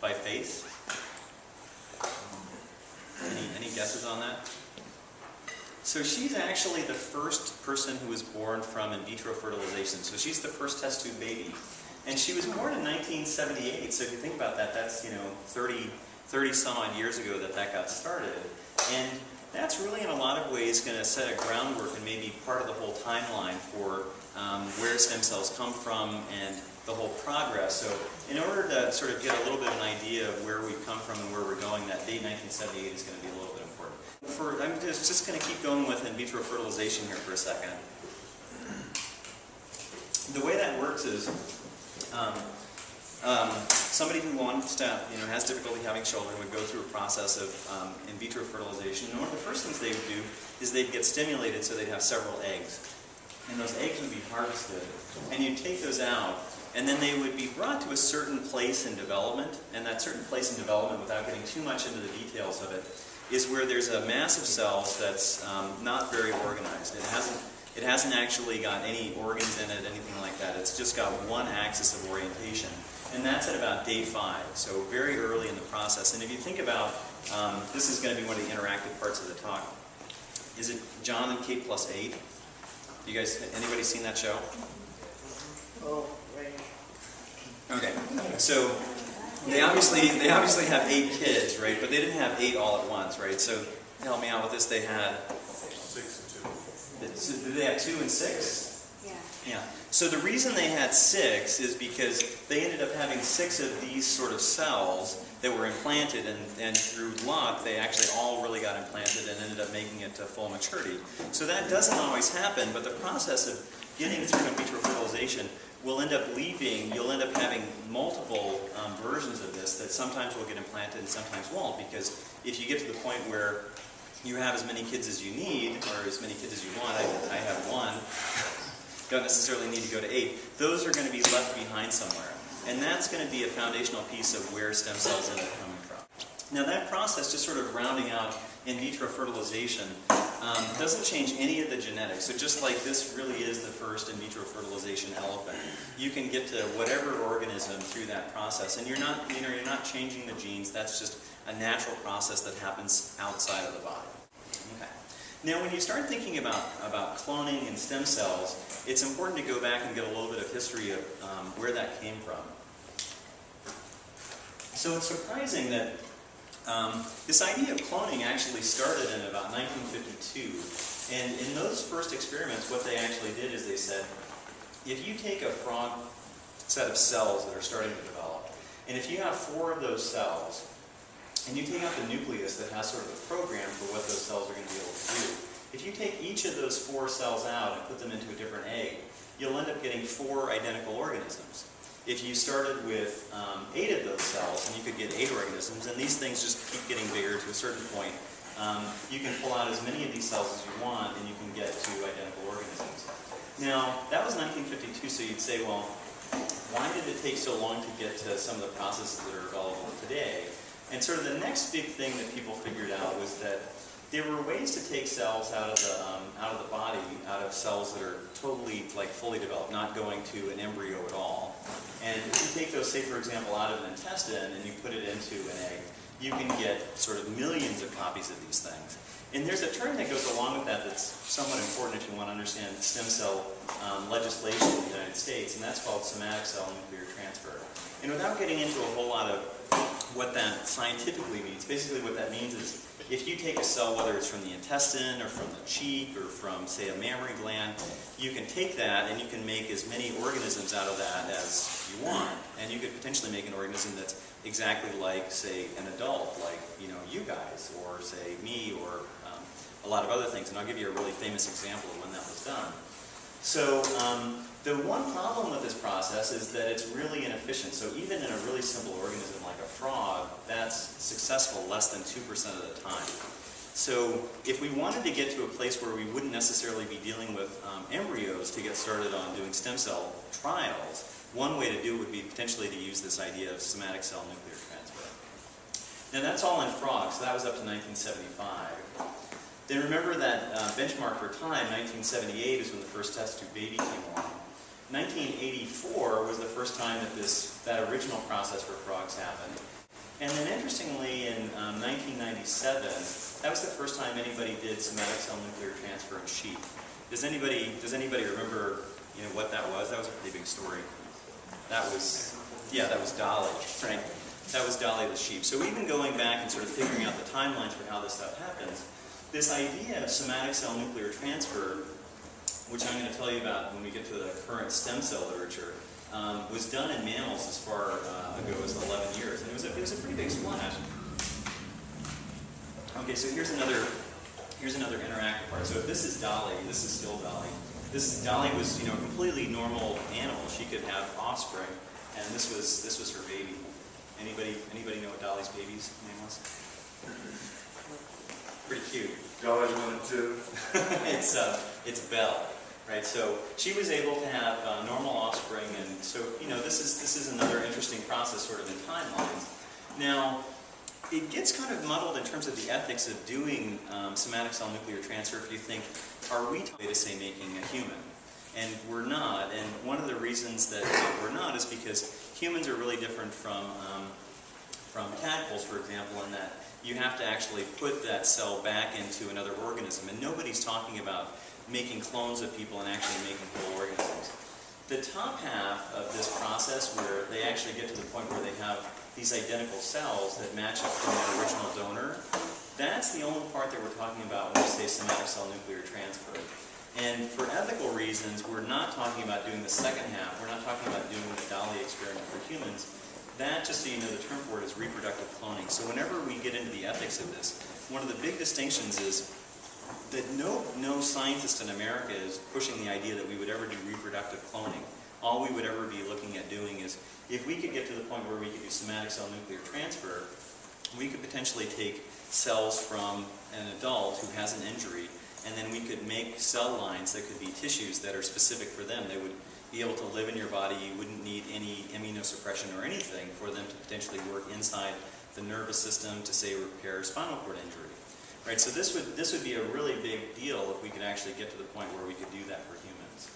by face? Any guesses on that? So she's actually the first person who was born from in vitro fertilization. So she's the first test tube baby. And she was born in 1978. So if you think about that, that's 30 some odd years ago that got started. And that's really in a lot of ways going to set a groundwork and maybe part of the whole timeline for where stem cells come from and the whole progress. So in order to sort of get a little bit of an idea of where we've come from and where we're going, that date 1978 is going to be a little bit important. I'm just going to keep going with in vitro fertilization here for a second. The way that works is somebody who wants to, has difficulty having children would go through a process of in vitro fertilization. And one of the first things they would do is they'd get stimulated so they'd have several eggs. And those eggs would be harvested. And you'd take those out, and then they would be brought to a certain place in development. And that certain place in development, without getting too much into the details of it, is where there's a mass of cells that's not very organized. It hasn't actually got any organs in it, anything like that. It's just got one axis of orientation. And that's at about day 5, so very early in the process. And if you think about, this is going to be one of the interactive parts of the talk. Is it John and Kate plus 8? You guys, anybody seen that show? Oh, right. Okay, so they obviously have 8 kids, right? But they didn't have 8 all at once, right? So help me out with this. They had 6 and 2. So did they have 2 and 6? Yeah. Yeah. So the reason they had 6 is because they ended up having 6 of these sort of cells that were implanted, and through luck, they actually all really got implanted and ended up making it to full maturity. So that doesn't always happen, but the process of getting through in vitro fertilization will end up you'll end up having multiple versions of this that sometimes will get implanted and sometimes won't, because if you get to the point where you have as many kids as you need, or as many kids as you want, I have 1, don't necessarily need to go to 8, those are going to be left behind somewhere. And that's going to be a foundational piece of where stem cells end up coming from. Now that process, just sort of rounding out in vitro fertilization, doesn't change any of the genetics. So just like this really is the first in vitro fertilization elephant, you can get to whatever organism through that process. And you're not changing the genes, that's just a natural process that happens outside of the body. Okay. Now when you start thinking about cloning and stem cells, it's important to go back and get a little bit of history of where that came from. So it's surprising that this idea of cloning actually started in about 1952. And in those first experiments, what they actually did is they said, if you take a frog set of cells that are starting to develop, and if you have 4 of those cells, and you take out the nucleus that has sort of a program for what those cells are going to be able to do, if you take each of those 4 cells out and put them into a different egg, you'll end up getting 4 identical organisms. If you started with 8 of those cells, and you could get 8 organisms, and these things just keep getting bigger to a certain point, you can pull out as many of these cells as you want, and you can get 2 identical organisms. Now, that was 1952, so you'd say, well, why did it take so long to get to some of the processes that are available today? And sort of the next big thing that people figured out was that there were ways to take cells out of the body, out of cells that are totally, fully developed, not going to an embryo at all. And if you take those, say for example, out of an intestine and you put it into an egg, you can get sort of millions of copies of these things. And there's a term that goes along with that that's somewhat important if you want to understand stem cell legislation in the United States, and that's called somatic cell nuclear transfer. And without getting into a whole lot of what that scientifically means, basically what that means is if you take a cell, whether it's from the intestine or from the cheek or from, say, a mammary gland, you can take that and you can make as many organisms out of that as you want. And you could potentially make an organism that's exactly like, say, an adult, like, you guys, or, say, me, or a lot of other things. And I'll give you a really famous example of when that was done. So the one problem with this process is that it's really inefficient. So even in a really simple organism like a frog, that's successful less than 2% of the time. So if we wanted to get to a place where we wouldn't necessarily be dealing with embryos to get started on doing stem cell trials, one way to do it would be potentially to use this idea of somatic cell nuclear transfer. Now that's all in frogs, so that was up to 1975. Then remember that benchmark for time, 1978 is when the first test tube baby came along. 1984 was the first time that that original process for frogs happened. And then interestingly, in 1997, that was the first time anybody did somatic cell nuclear transfer in sheep. Does anybody remember, what that was? That was a pretty big story. That was Dolly, right? That was Dolly the sheep. So even going back and sort of figuring out the timelines for how this stuff happens, this idea of somatic cell nuclear transfer, which I'm going to tell you about when we get to the current stem cell literature, was done in mammals as far ago as 11 years, and it was a pretty big splash. Okay, so here's another interactive part. So if this is Dolly, this is still Dolly. Dolly was a completely normal animal. She could have offspring, and this was her baby. Anybody know what Dolly's baby's name was? Pretty cute. Dollar's 1 and 2. It's Belle, right? So she was able to have normal offspring, and so this is another interesting process, sort of in timelines. Now, it gets kind of muddled in terms of the ethics of doing somatic cell nuclear transfer. If you think, are we to say making a human? And we're not. And one of the reasons that we're not is because humans are really different from tadpoles, for example, in that you have to actually put that cell back into another organism. And nobody's talking about making clones of people and actually making whole organisms. The top half of this process, where they actually get to the point where they have these identical cells that match up from their original donor, that's the only part that we're talking about when we say somatic cell nuclear transfer. And for ethical reasons, we're not talking about doing the second half. We're not talking about doing the Dolly experiment for humans. That, just so you know, the term for it is reproductive cloning. So whenever we get into the ethics of this, one of the big distinctions is that no scientist in America is pushing the idea that we would ever do reproductive cloning. All we would ever be looking at doing is, if we could get to the point where we could do somatic cell nuclear transfer, we could potentially take cells from an adult who has an injury, and then we could make cell lines that could be tissues that are specific for them. They would be able to live in your body. You wouldn't need any immunosuppression or anything for them to potentially work inside the nervous system to, say, repair spinal cord injury. Right? So this would be a really big deal if we could actually get to the point where we could do that for humans.